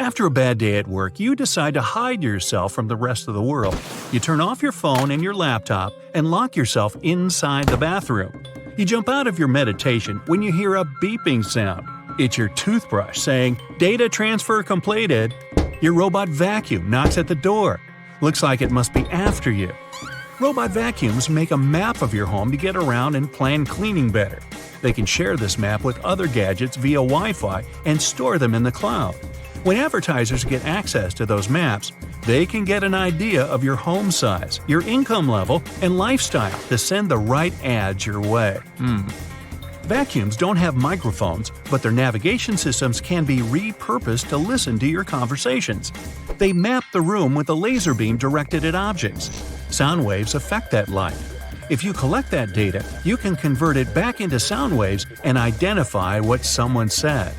After a bad day at work, you decide to hide yourself from the rest of the world. You turn off your phone and your laptop and lock yourself inside the bathroom. You jump out of your meditation when you hear a beeping sound. It's your toothbrush saying, "Data transfer completed." Your robot vacuum knocks at the door. Looks like it must be after you. Robot vacuums make a map of your home to get around and plan cleaning better. They can share this map with other gadgets via Wi-Fi and store them in the cloud. When advertisers get access to those maps, they can get an idea of your home size, your income level, and lifestyle to send the right ads your way. Vacuums don't have microphones, but their navigation systems can be repurposed to listen to your conversations. They map the room with a laser beam directed at objects. Sound waves affect that light. If you collect that data, you can convert it back into sound waves and identify what someone said.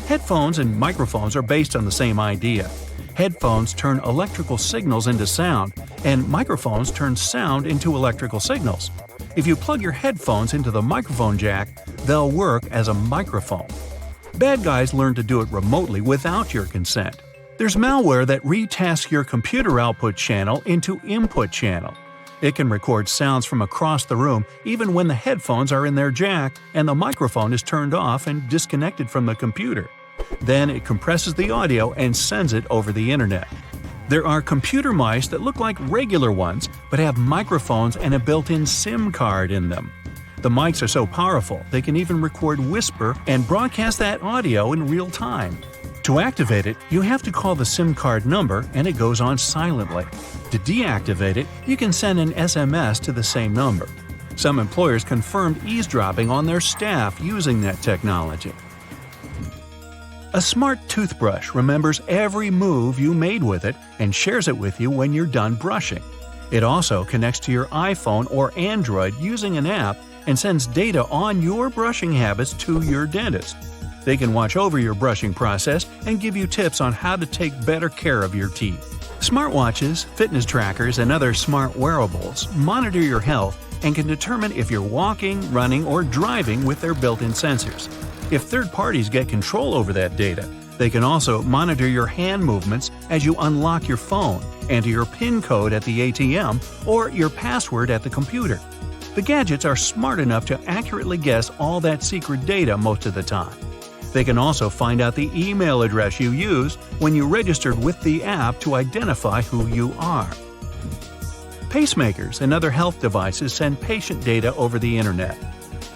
Headphones and microphones are based on the same idea. Headphones turn electrical signals into sound, and microphones turn sound into electrical signals. If you plug your headphones into the microphone jack, they'll work as a microphone. Bad guys learn to do it remotely without your consent. There's malware that retasks your computer output channel into input channel. It can record sounds from across the room even when the headphones are in their jack and the microphone is turned off and disconnected from the computer. Then it compresses the audio and sends it over the internet. There are computer mice that look like regular ones but have microphones and a built-in SIM card in them. The mics are so powerful they can even record whisper and broadcast that audio in real time. To activate it, you have to call the SIM card number and it goes on silently. To deactivate it, you can send an SMS to the same number. Some employers confirmed eavesdropping on their staff using that technology. A smart toothbrush remembers every move you made with it and shares it with you when you're done brushing. It also connects to your iPhone or Android using an app and sends data on your brushing habits to your dentist. They can watch over your brushing process and give you tips on how to take better care of your teeth. Smartwatches, fitness trackers, and other smart wearables monitor your health and can determine if you're walking, running, or driving with their built-in sensors. If third parties get control over that data, they can also monitor your hand movements as you unlock your phone, enter your PIN code at the ATM, or your password at the computer. The gadgets are smart enough to accurately guess all that secret data most of the time. They can also find out the email address you used when you registered with the app to identify who you are. Pacemakers and other health devices send patient data over the internet.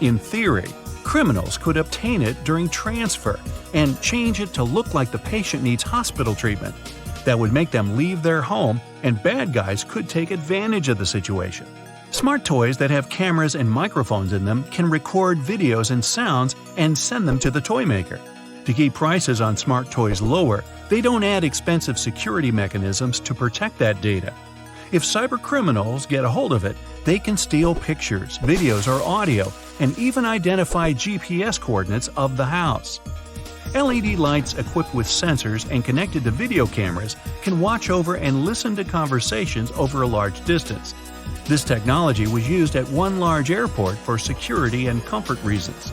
In theory, criminals could obtain it during transfer and change it to look like the patient needs hospital treatment. That would make them leave their home, and bad guys could take advantage of the situation. Smart toys that have cameras and microphones in them can record videos and sounds and send them to the toy maker. To keep prices on smart toys lower, they don't add expensive security mechanisms to protect that data. If cybercriminals get a hold of it, they can steal pictures, videos, or audio, and even identify GPS coordinates of the house. LED lights equipped with sensors and connected to video cameras can watch over and listen to conversations over a large distance. This technology was used at one large airport for security and comfort reasons.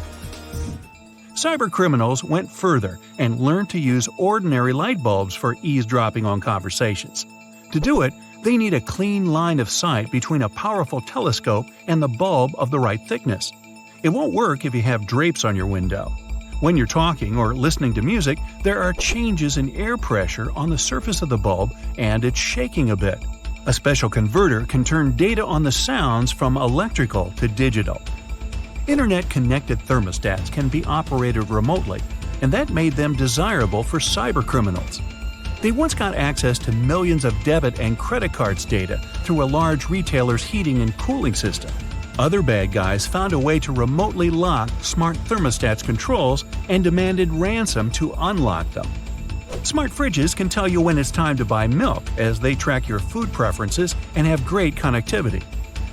Cybercriminals went further and learned to use ordinary light bulbs for eavesdropping on conversations. To do it, they need a clean line of sight between a powerful telescope and the bulb of the right thickness. It won't work if you have drapes on your window. When you're talking or listening to music, there are changes in air pressure on the surface of the bulb and it's shaking a bit. A special converter can turn data on the sounds from electrical to digital. Internet-connected thermostats can be operated remotely, and that made them desirable for cybercriminals. They once got access to millions of debit and credit cards data through a large retailer's heating and cooling system. Other bad guys found a way to remotely lock smart thermostats controls and demanded ransom to unlock them. Smart fridges can tell you when it's time to buy milk as they track your food preferences and have great connectivity.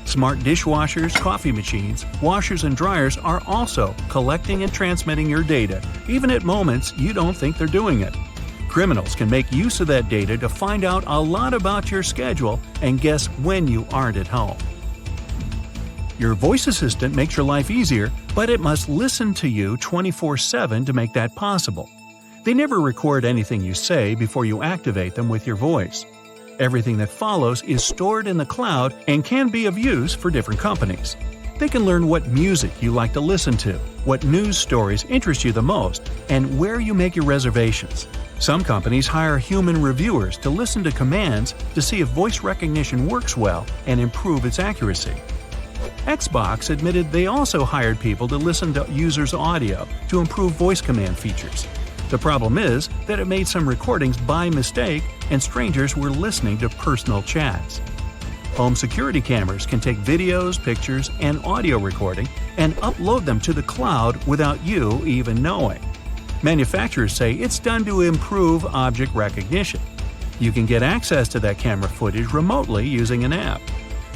Smart dishwashers, coffee machines, washers, and dryers are also collecting and transmitting your data, even at moments you don't think they're doing it. Criminals can make use of that data to find out a lot about your schedule and guess when you aren't at home. Your voice assistant makes your life easier, but it must listen to you 24/7 to make that possible. They never record anything you say before you activate them with your voice. Everything that follows is stored in the cloud and can be of use for different companies. They can learn what music you like to listen to, what news stories interest you the most, and where you make your reservations. Some companies hire human reviewers to listen to commands to see if voice recognition works well and improve its accuracy. Xbox admitted they also hired people to listen to users' audio to improve voice command features. The problem is that it made some recordings by mistake and strangers were listening to personal chats. Home security cameras can take videos, pictures, and audio recording and upload them to the cloud without you even knowing. Manufacturers say it's done to improve object recognition. You can get access to that camera footage remotely using an app.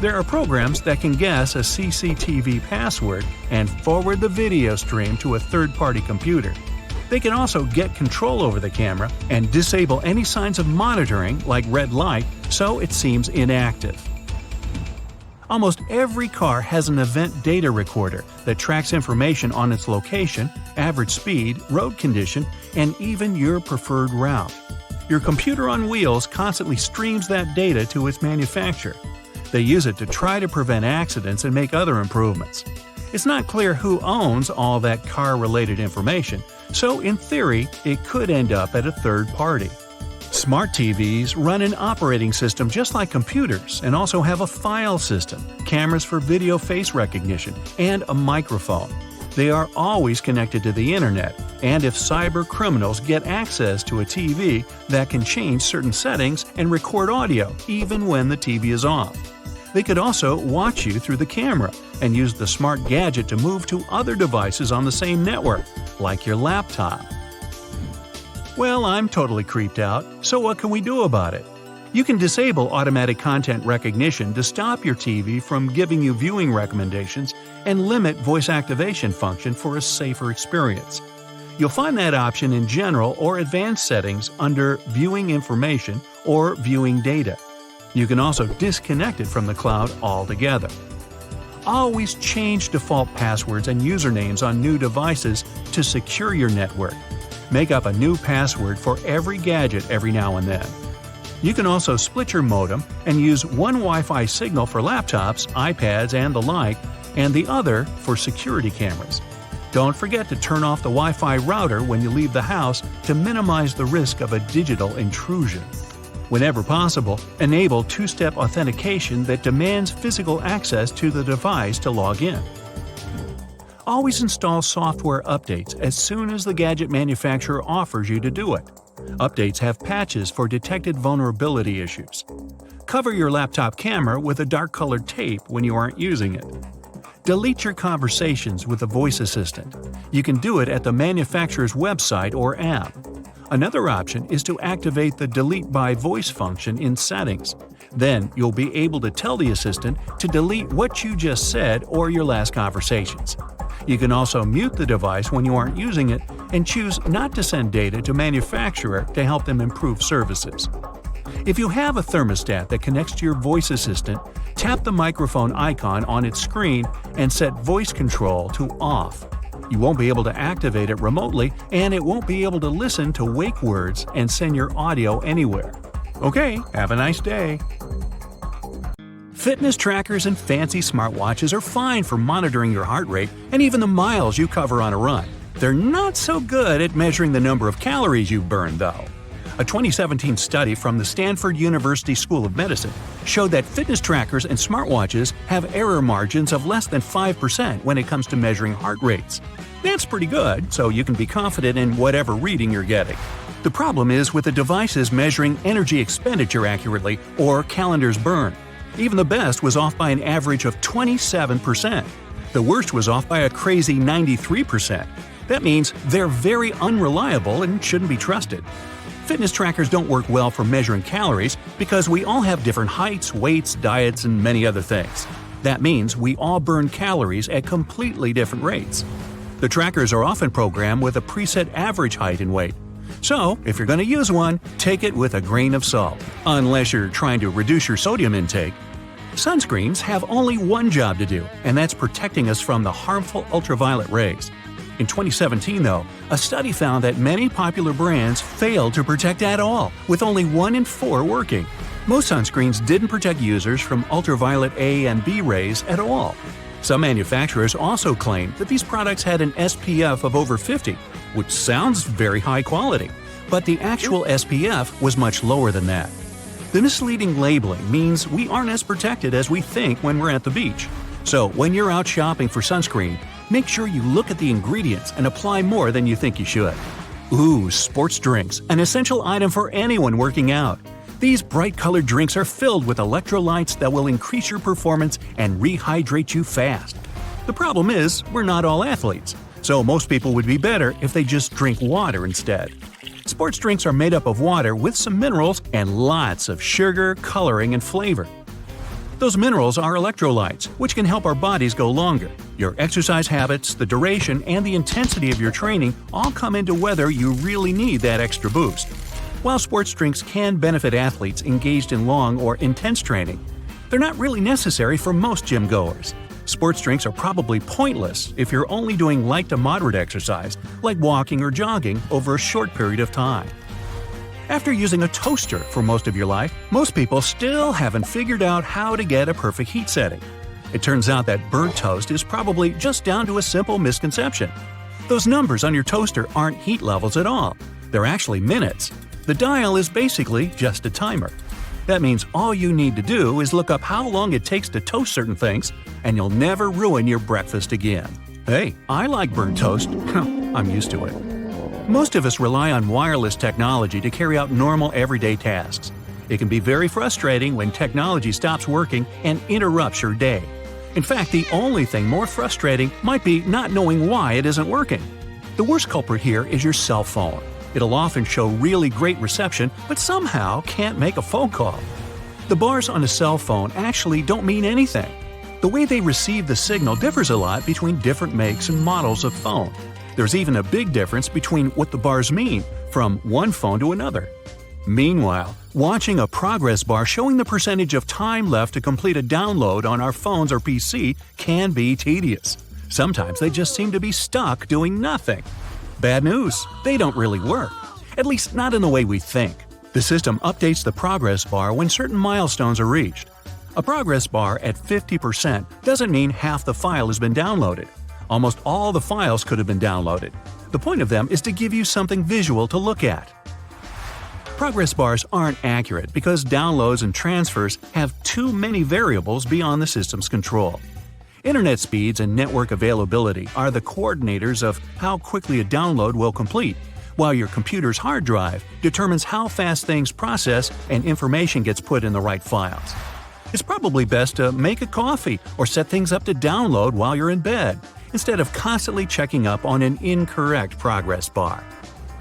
There are programs that can guess a CCTV password and forward the video stream to a third-party computer. They can also get control over the camera and disable any signs of monitoring, like red light, so it seems inactive. Almost every car has an event data recorder that tracks information on its location, average speed, road condition, and even your preferred route. Your computer on wheels constantly streams that data to its manufacturer. They use it to try to prevent accidents and make other improvements. It's not clear who owns all that car-related information, so in theory, it could end up at a third party. Smart TVs run an operating system just like computers and also have a file system, cameras for video face recognition, and a microphone. They are always connected to the internet, and if cyber criminals get access to a TV, that can change certain settings and record audio even when the TV is off. They could also watch you through the camera and use the smart gadget to move to other devices on the same network, like your laptop. Well, I'm totally creeped out, so what can we do about it? You can disable automatic content recognition to stop your TV from giving you viewing recommendations and limit voice activation function for a safer experience. You'll find that option in General or Advanced settings under Viewing Information or Viewing Data. You can also disconnect it from the cloud altogether. Always change default passwords and usernames on new devices to secure your network. Make up a new password for every gadget every now and then. You can also split your modem and use one Wi-Fi signal for laptops, iPads, and the like, and the other for security cameras. Don't forget to turn off the Wi-Fi router when you leave the house to minimize the risk of a digital intrusion. Whenever possible, enable two-step authentication that demands physical access to the device to log in. Always install software updates as soon as the gadget manufacturer offers you to do it. Updates have patches for detected vulnerability issues. Cover your laptop camera with a dark-colored tape when you aren't using it. Delete your conversations with a voice assistant. You can do it at the manufacturer's website or app. Another option is to activate the Delete by Voice function in Settings. Then you'll be able to tell the assistant to delete what you just said or your last conversations. You can also mute the device when you aren't using it and choose not to send data to manufacturer to help them improve services. If you have a thermostat that connects to your voice assistant, tap the microphone icon on its screen and set voice control to off. You won't be able to activate it remotely, and it won't be able to listen to wake words and send your audio anywhere. Okay, have a nice day. Fitness trackers and fancy smartwatches are fine for monitoring your heart rate and even the miles you cover on a run. They're not so good at measuring the number of calories you've burned, though. A 2017 study from the Stanford University School of Medicine showed that fitness trackers and smartwatches have error margins of less than 5% when it comes to measuring heart rates. That's pretty good, so you can be confident in whatever reading you're getting. The problem is with the devices measuring energy expenditure accurately or calories burned. Even the best was off by an average of 27%. The worst was off by a crazy 93%. That means they're very unreliable and shouldn't be trusted. Fitness trackers don't work well for measuring calories because we all have different heights, weights, diets, and many other things. That means we all burn calories at completely different rates. The trackers are often programmed with a preset average height and weight. So, if you're going to use one, take it with a grain of salt, unless you're trying to reduce your sodium intake. Sunscreens have only one job to do, and that's protecting us from the harmful ultraviolet rays. In 2017, though, a study found that many popular brands failed to protect at all, with only 1 in 4 working. Most sunscreens didn't protect users from ultraviolet A and B rays at all. Some manufacturers also claimed that these products had an SPF of over 50, which sounds very high quality, but the actual SPF was much lower than that. The misleading labeling means we aren't as protected as we think when we're at the beach. So when you're out shopping for sunscreen, make sure you look at the ingredients and apply more than you think you should. Ooh, sports drinks, an essential item for anyone working out. These bright-colored drinks are filled with electrolytes that will increase your performance and rehydrate you fast. The problem is, we're not all athletes, so most people would be better if they just drink water instead. Sports drinks are made up of water with some minerals and lots of sugar, coloring, and flavor. Those minerals are electrolytes, which can help our bodies go longer. Your exercise habits, the duration, and the intensity of your training all come into whether you really need that extra boost. While sports drinks can benefit athletes engaged in long or intense training, they're not really necessary for most gym goers. Sports drinks are probably pointless if you're only doing light to moderate exercise, like walking or jogging, over a short period of time. After using a toaster for most of your life, most people still haven't figured out how to get a perfect heat setting. It turns out that burnt toast is probably just down to a simple misconception. Those numbers on your toaster aren't heat levels at all. They're actually minutes. The dial is basically just a timer. That means all you need to do is look up how long it takes to toast certain things, and you'll never ruin your breakfast again. Hey, I like burnt toast. I'm used to it. Most of us rely on wireless technology to carry out normal everyday tasks. It can be very frustrating when technology stops working and interrupts your day. In fact, the only thing more frustrating might be not knowing why it isn't working. The worst culprit here is your cell phone. It'll often show really great reception, but somehow can't make a phone call. The bars on a cell phone actually don't mean anything. The way they receive the signal differs a lot between different makes and models of phone. There's even a big difference between what the bars mean from one phone to another. Meanwhile, watching a progress bar showing the percentage of time left to complete a download on our phones or PC can be tedious. Sometimes they just seem to be stuck doing nothing. Bad news, they don't really work. At least not in the way we think. The system updates the progress bar when certain milestones are reached. A progress bar at 50% doesn't mean half the file has been downloaded. Almost all the files could have been downloaded. The point of them is to give you something visual to look at. Progress bars aren't accurate because downloads and transfers have too many variables beyond the system's control. Internet speeds and network availability are the coordinators of how quickly a download will complete, while your computer's hard drive determines how fast things process and information gets put in the right files. It's probably best to make a coffee or set things up to download while you're in bed, instead of constantly checking up on an incorrect progress bar.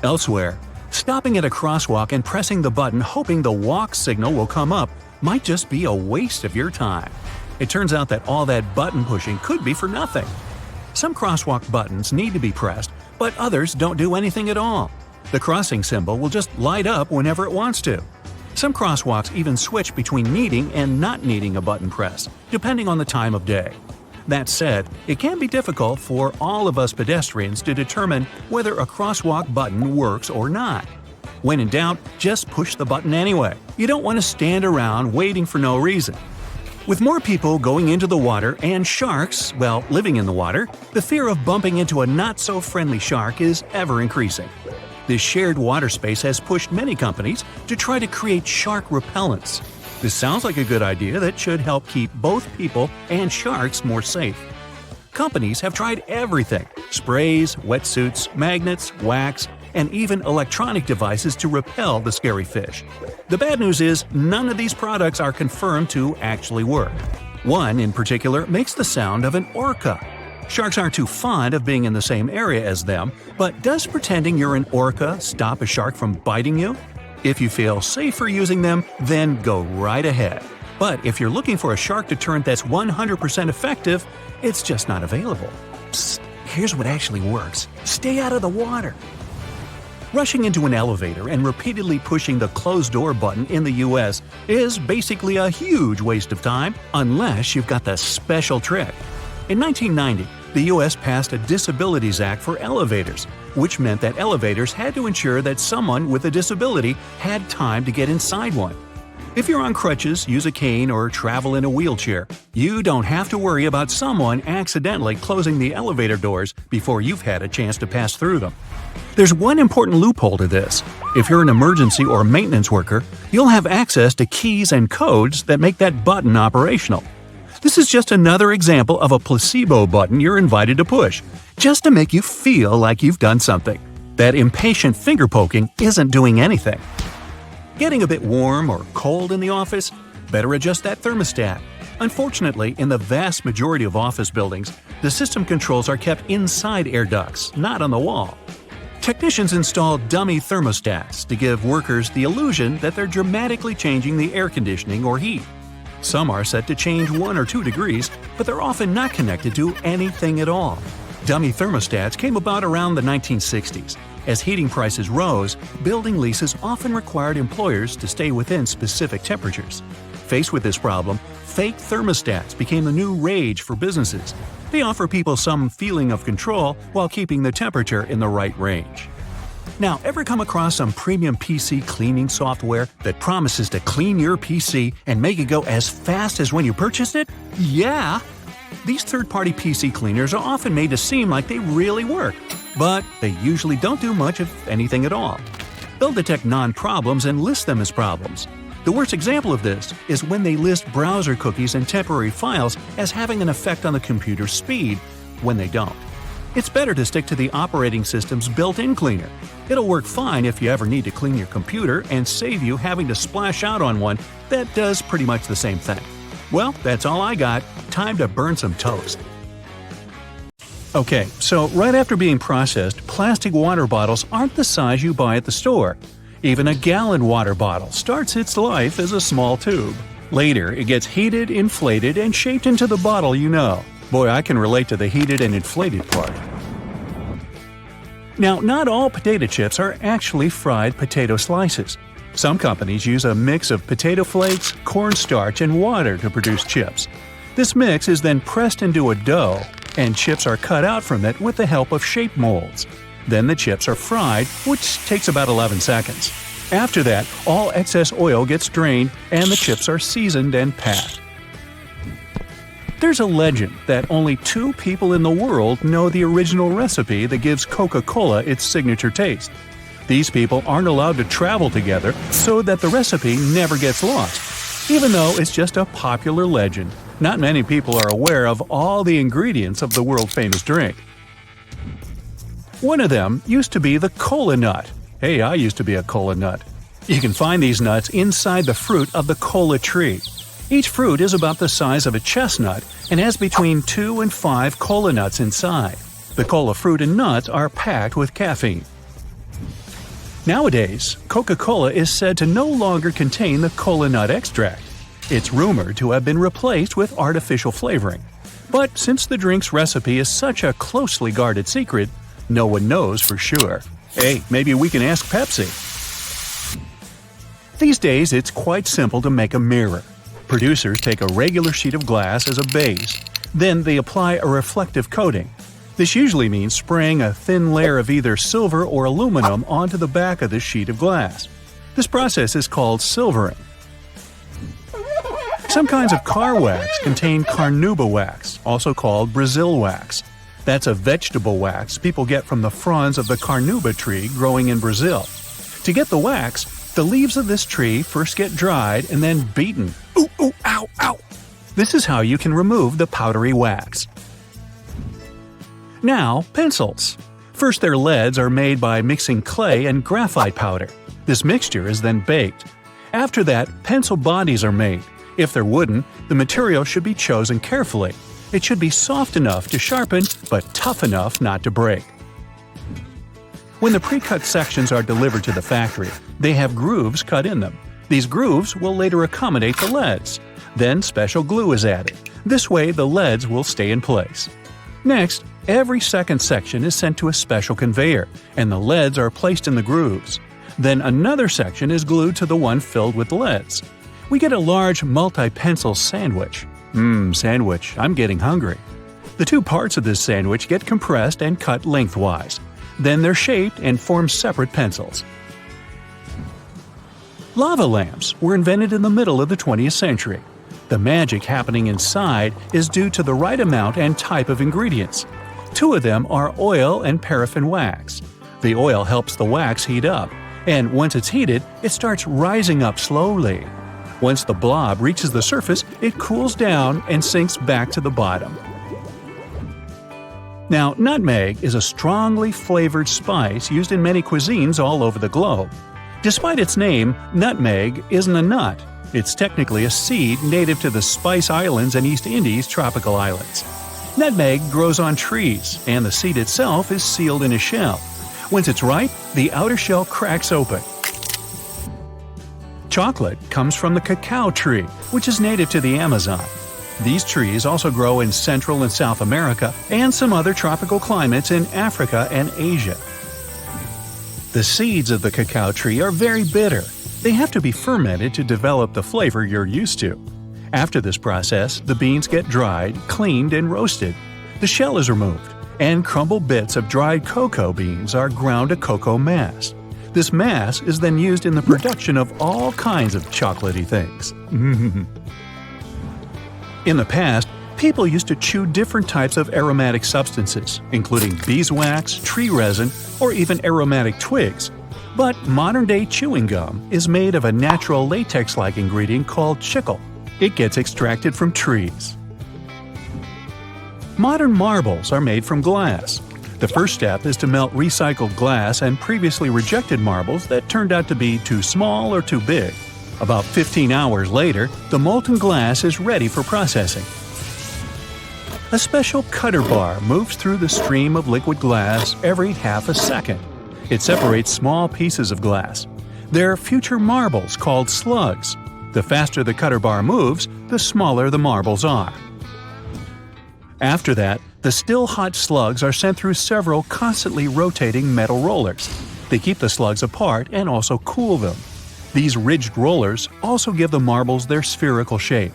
Elsewhere, stopping at a crosswalk and pressing the button hoping the walk signal will come up might just be a waste of your time. It turns out that all that button pushing could be for nothing. Some crosswalk buttons need to be pressed, but others don't do anything at all. The crossing symbol will just light up whenever it wants to. Some crosswalks even switch between needing and not needing a button press, depending on the time of day. That said, it can be difficult for all of us pedestrians to determine whether a crosswalk button works or not. When in doubt, just push the button anyway. You don't want to stand around waiting for no reason. With more people going into the water and sharks, living in the water, the fear of bumping into a not-so-friendly shark is ever increasing. This shared water space has pushed many companies to try to create shark repellents. This sounds like a good idea that should help keep both people and sharks more safe. Companies have tried everything – sprays, wetsuits, magnets, wax, and even electronic devices to repel the scary fish. The bad news is none of these products are confirmed to actually work. One in particular makes the sound of an orca. Sharks aren't too fond of being in the same area as them, but does pretending you're an orca stop a shark from biting you? If you feel safer using them, then go right ahead. But if you're looking for a shark deterrent that's 100% effective, it's just not available. Psst, here's what actually works. Stay out of the water. Rushing into an elevator and repeatedly pushing the closed door button in the US is basically a huge waste of time unless you've got the special trick. In 1990, the U.S. passed a Disabilities Act for elevators, which meant that elevators had to ensure that someone with a disability had time to get inside one. If you're on crutches, use a cane, or travel in a wheelchair, you don't have to worry about someone accidentally closing the elevator doors before you've had a chance to pass through them. There's one important loophole to this. If you're an emergency or maintenance worker, you'll have access to keys and codes that make that button operational. This is just another example of a placebo button you're invited to push, just to make you feel like you've done something. That impatient finger poking isn't doing anything. Getting a bit warm or cold in the office? Better adjust that thermostat. Unfortunately, in the vast majority of office buildings, the system controls are kept inside air ducts, not on the wall. Technicians install dummy thermostats to give workers the illusion that they're dramatically changing the air conditioning or heat. Some are set to change 1 or 2 degrees, but they're often not connected to anything at all. Dummy thermostats came about around the 1960s. As heating prices rose, building leases often required employers to stay within specific temperatures. Faced with this problem, fake thermostats became the new rage for businesses. They offer people some feeling of control while keeping the temperature in the right range. Now, ever come across some premium PC cleaning software that promises to clean your PC and make it go as fast as when you purchased it? Yeah! These third-party PC cleaners are often made to seem like they really work, but they usually don't do much of anything at all. They'll detect non-problems and list them as problems. The worst example of this is when they list browser cookies and temporary files as having an effect on the computer's speed, when they don't. It's better to stick to the operating system's built-in cleaner. It'll work fine if you ever need to clean your computer and save you having to splash out on one that does pretty much the same thing. Well, that's all I got. Time to burn some toast. Okay, so right after being processed, plastic water bottles aren't the size you buy at the store. Even a gallon water bottle starts its life as a small tube. Later, it gets heated, inflated, and shaped into the bottle you know. Boy, I can relate to the heated and inflated part. Now, not all potato chips are actually fried potato slices. Some companies use a mix of potato flakes, cornstarch, and water to produce chips. This mix is then pressed into a dough, and chips are cut out from it with the help of shape molds. Then the chips are fried, which takes about 11 seconds. After that, all excess oil gets drained and the chips are seasoned and packed. There's a legend that only 2 people in the world know the original recipe that gives Coca-Cola its signature taste. These people aren't allowed to travel together so that the recipe never gets lost. Even though it's just a popular legend, not many people are aware of all the ingredients of the world-famous drink. One of them used to be the cola nut. Hey, I used to be a cola nut. You can find these nuts inside the fruit of the cola tree. Each fruit is about the size of a chestnut and has between 2 and 5 cola nuts inside. The cola fruit and nuts are packed with caffeine. Nowadays, Coca-Cola is said to no longer contain the cola nut extract. It's rumored to have been replaced with artificial flavoring. But since the drink's recipe is such a closely guarded secret, no one knows for sure. Hey, maybe we can ask Pepsi. These days, it's quite simple to make a mirror. Producers take a regular sheet of glass as a base. Then they apply a reflective coating. This usually means spraying a thin layer of either silver or aluminum onto the back of the sheet of glass. This process is called silvering. Some kinds of car wax contain carnauba wax, also called Brazil wax. That's a vegetable wax people get from the fronds of the carnauba tree growing in Brazil. To get the wax, the leaves of this tree first get dried and then beaten. Ooh, ooh, ow, ow! This is how you can remove the powdery wax. Now, pencils. First, their leads are made by mixing clay and graphite powder. This mixture is then baked. After that, pencil bodies are made. If they're wooden, the material should be chosen carefully. It should be soft enough to sharpen, but tough enough not to break. When the pre-cut sections are delivered to the factory, they have grooves cut in them. These grooves will later accommodate the leads. Then special glue is added. This way the leads will stay in place. Next, every second section is sent to a special conveyor, and the leads are placed in the grooves. Then another section is glued to the one filled with leads. We get a large multi-pencil sandwich. Sandwich, I'm getting hungry. The two parts of this sandwich get compressed and cut lengthwise. Then they're shaped and form separate pencils. Lava lamps were invented in the middle of the 20th century. The magic happening inside is due to the right amount and type of ingredients. Two of them are oil and paraffin wax. The oil helps the wax heat up, and once it's heated, it starts rising up slowly. Once the blob reaches the surface, it cools down and sinks back to the bottom. Now, nutmeg is a strongly flavored spice used in many cuisines all over the globe. Despite its name, nutmeg isn't a nut. It's technically a seed native to the Spice Islands and East Indies tropical islands. Nutmeg grows on trees, and the seed itself is sealed in a shell. Once it's ripe, the outer shell cracks open. Chocolate comes from the cacao tree, which is native to the Amazon. These trees also grow in Central and South America and some other tropical climates in Africa and Asia. The seeds of the cacao tree are very bitter. They have to be fermented to develop the flavor you're used to. After this process, the beans get dried, cleaned, and roasted. The shell is removed, and crumbled bits of dried cocoa beans are ground to cocoa mass. This mass is then used in the production of all kinds of chocolatey things. In the past, people used to chew different types of aromatic substances, including beeswax, tree resin, or even aromatic twigs. But modern-day chewing gum is made of a natural latex-like ingredient called chicle. It gets extracted from trees. Modern marbles are made from glass. The first step is to melt recycled glass and previously rejected marbles that turned out to be too small or too big. About 15 hours later, the molten glass is ready for processing. A special cutter bar moves through the stream of liquid glass every half a second. It separates small pieces of glass. They're future marbles called slugs. The faster the cutter bar moves, the smaller the marbles are. After that, the still hot slugs are sent through several constantly rotating metal rollers. They keep the slugs apart and also cool them. These ridged rollers also give the marbles their spherical shape.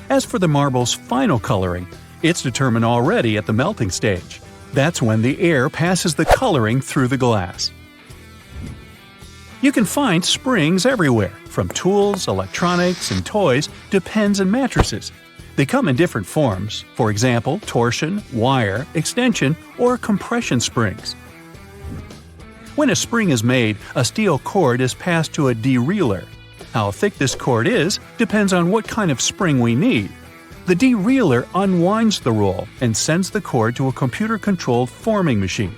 As for the marble's final coloring, it's determined already at the melting stage. That's when the air passes the coloring through the glass. You can find springs everywhere, from tools, electronics, and toys to pens and mattresses. They come in different forms, for example, torsion, wire, extension, or compression springs. When a spring is made, a steel cord is passed to a dereeler. How thick this cord is depends on what kind of spring we need. The dereeler unwinds the roll and sends the cord to a computer-controlled forming machine.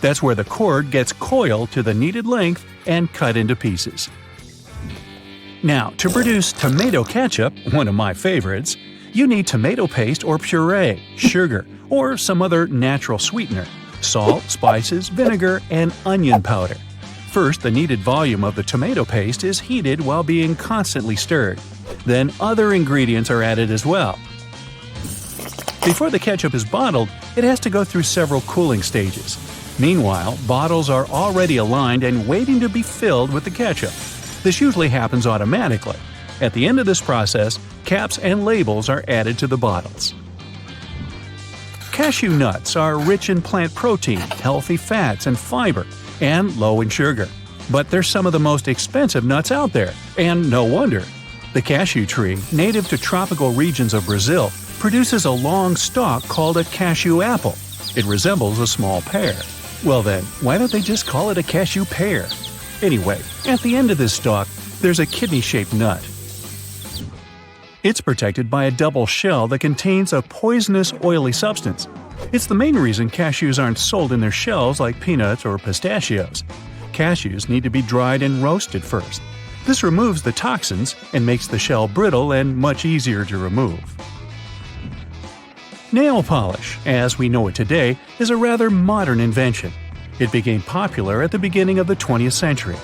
That's where the cord gets coiled to the needed length and cut into pieces. Now, to produce tomato ketchup, one of my favorites, you need tomato paste or puree, sugar, or some other natural sweetener, salt, spices, vinegar, and onion powder. First, the needed volume of the tomato paste is heated while being constantly stirred. Then other ingredients are added as well. Before the ketchup is bottled, it has to go through several cooling stages. Meanwhile, bottles are already aligned and waiting to be filled with the ketchup. This usually happens automatically. At the end of this process, caps and labels are added to the bottles. Cashew nuts are rich in plant protein, healthy fats, and fiber, and low in sugar. But they're some of the most expensive nuts out there, and no wonder. The cashew tree, native to tropical regions of Brazil, produces a long stalk called a cashew apple. It resembles a small pear. Well then, why don't they just call it a cashew pear? Anyway, at the end of this stalk, there's a kidney-shaped nut. It's protected by a double shell that contains a poisonous oily substance. It's the main reason cashews aren't sold in their shells like peanuts or pistachios. Cashews need to be dried and roasted first. This removes the toxins and makes the shell brittle and much easier to remove. Nail polish, as we know it today, is a rather modern invention. It became popular at the beginning of the 20th century.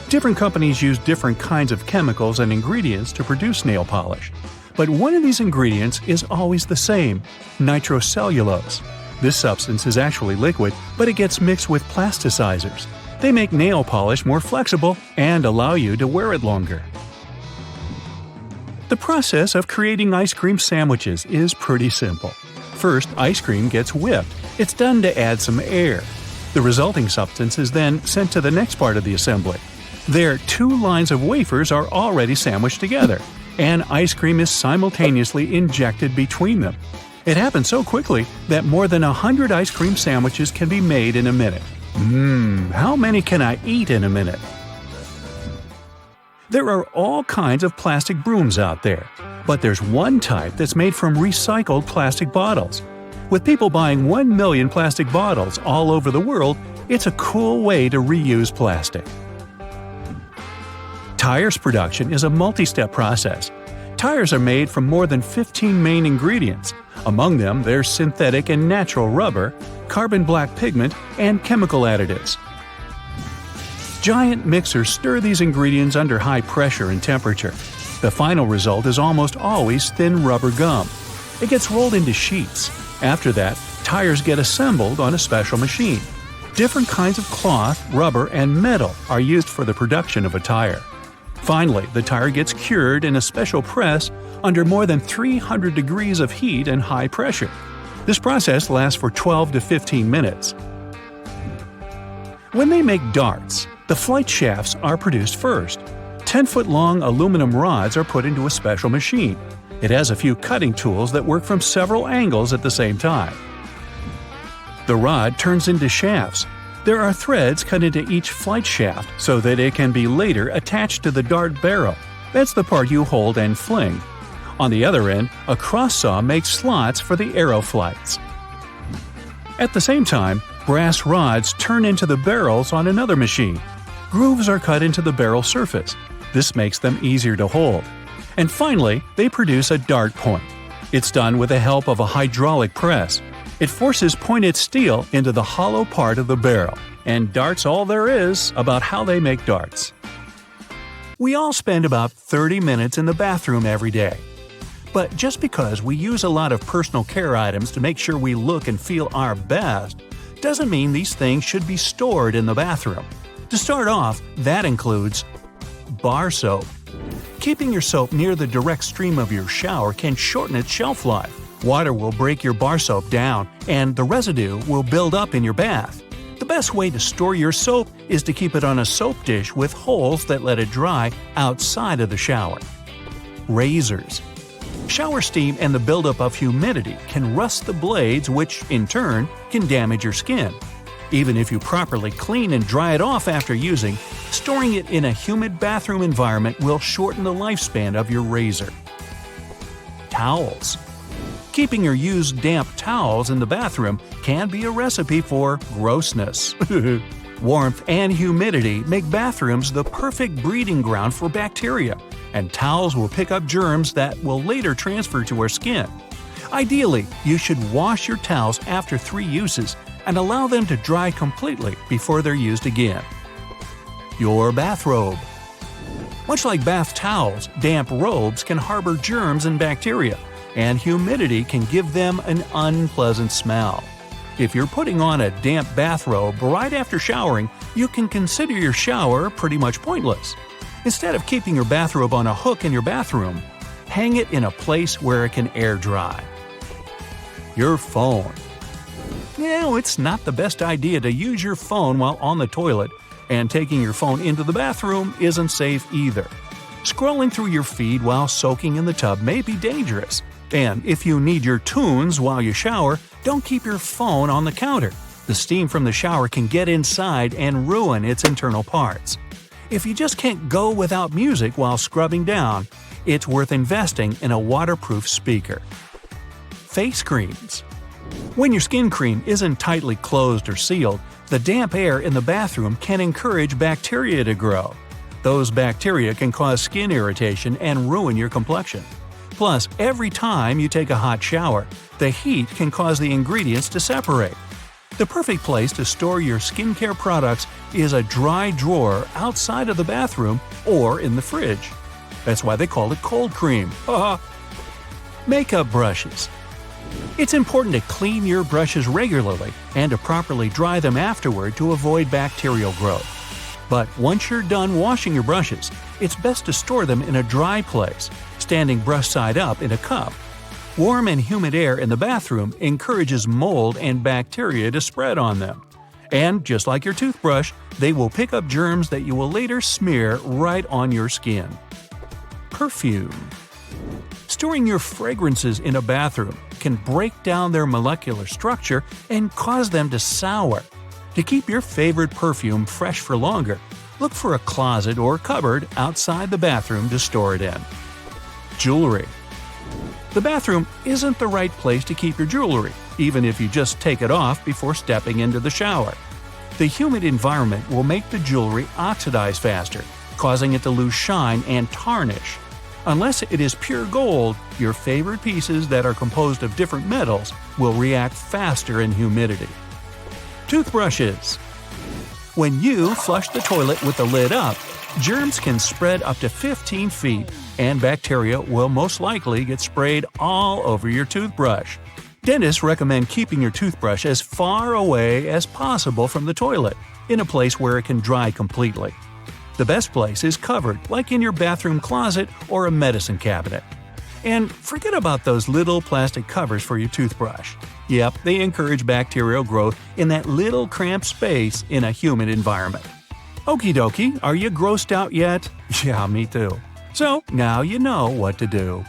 Different companies use different kinds of chemicals and ingredients to produce nail polish. But one of these ingredients is always the same: nitrocellulose. This substance is actually liquid, but it gets mixed with plasticizers. They make nail polish more flexible and allow you to wear it longer. The process of creating ice cream sandwiches is pretty simple. First, ice cream gets whipped. It's done to add some air. The resulting substance is then sent to the next part of the assembly. There, 2 lines of wafers are already sandwiched together, and ice cream is simultaneously injected between them. It happens so quickly that more than 100 ice cream sandwiches can be made in a minute. How many can I eat in a minute? There are all kinds of plastic brooms out there, but there's one type that's made from recycled plastic bottles. With people buying 1 million plastic bottles all over the world, it's a cool way to reuse plastic. Tires production is a multi-step process. Tires are made from more than 15 main ingredients. Among them, there's synthetic and natural rubber, carbon black pigment, and chemical additives. Giant mixers stir these ingredients under high pressure and temperature. The final result is almost always thin rubber gum. It gets rolled into sheets. After that, tires get assembled on a special machine. Different kinds of cloth, rubber, and metal are used for the production of a tire. Finally, the tire gets cured in a special press under more than 300 degrees of heat and high pressure. This process lasts for 12 to 15 minutes. When they make darts, the flight shafts are produced first. 10-foot-long aluminum rods are put into a special machine. It has a few cutting tools that work from several angles at the same time. The rod turns into shafts. There are threads cut into each flight shaft so that it can be later attached to the dart barrel. That's the part you hold and fling. On the other end, a cross saw makes slots for the arrow flights. At the same time, brass rods turn into the barrels on another machine. Grooves are cut into the barrel surface. This makes them easier to hold. And finally, they produce a dart point. It's done with the help of a hydraulic press. It forces pointed steel into the hollow part of the barrel, and darts all there is about how they make darts. We all spend about 30 minutes in the bathroom every day. But just because we use a lot of personal care items to make sure we look and feel our best, doesn't mean these things should be stored in the bathroom. To start off, that includes bar soap. Keeping your soap near the direct stream of your shower can shorten its shelf life. Water will break your bar soap down, and the residue will build up in your bath. The best way to store your soap is to keep it on a soap dish with holes that let it dry outside of the shower. Razors. Shower steam and the buildup of humidity can rust the blades, which, in turn, can damage your skin. Even if you properly clean and dry it off after using, storing it in a humid bathroom environment will shorten the lifespan of your razor. Towels. Keeping your used damp towels in the bathroom can be a recipe for grossness. Warmth and humidity make bathrooms the perfect breeding ground for bacteria, and towels will pick up germs that will later transfer to our skin. Ideally, you should wash your towels after 3 uses and allow them to dry completely before they're used again. Your bathrobe. Much like bath towels, damp robes can harbor germs and bacteria, and humidity can give them an unpleasant smell. If you're putting on a damp bathrobe right after showering, you can consider your shower pretty much pointless. Instead of keeping your bathrobe on a hook in your bathroom, hang it in a place where it can air dry. Your phone. It's not the best idea to use your phone while on the toilet, and taking your phone into the bathroom isn't safe either. Scrolling through your feed while soaking in the tub may be dangerous. And if you need your tunes while you shower, don't keep your phone on the counter. The steam from the shower can get inside and ruin its internal parts. If you just can't go without music while scrubbing down, it's worth investing in a waterproof speaker. Face creams. When your skin cream isn't tightly closed or sealed, the damp air in the bathroom can encourage bacteria to grow. Those bacteria can cause skin irritation and ruin your complexion. Plus, every time you take a hot shower, the heat can cause the ingredients to separate. The perfect place to store your skincare products is a dry drawer outside of the bathroom or in the fridge. That's why they call it cold cream. Makeup brushes. It's important to clean your brushes regularly and to properly dry them afterward to avoid bacterial growth. But once you're done washing your brushes, it's best to store them in a dry place, standing brush side up in a cup. Warm and humid air in the bathroom encourages mold and bacteria to spread on them. And just like your toothbrush, they will pick up germs that you will later smear right on your skin. Perfume. Storing your fragrances in a bathroom can break down their molecular structure and cause them to sour. To keep your favorite perfume fresh for longer, look for a closet or cupboard outside the bathroom to store it in. Jewelry. The bathroom isn't the right place to keep your jewelry, even if you just take it off before stepping into the shower. The humid environment will make the jewelry oxidize faster, causing it to lose shine and tarnish. Unless it is pure gold, your favorite pieces that are composed of different metals will react faster in humidity. Toothbrushes. When you flush the toilet with the lid up, germs can spread up to 15 feet, and bacteria will most likely get sprayed all over your toothbrush. Dentists recommend keeping your toothbrush as far away as possible from the toilet, in a place where it can dry completely. The best place is covered, like in your bathroom closet or a medicine cabinet. And forget about those little plastic covers for your toothbrush. Yep, they encourage bacterial growth in that little cramped space in a humid environment. Okie dokie, are you grossed out yet? Yeah, me too. So now you know what to do.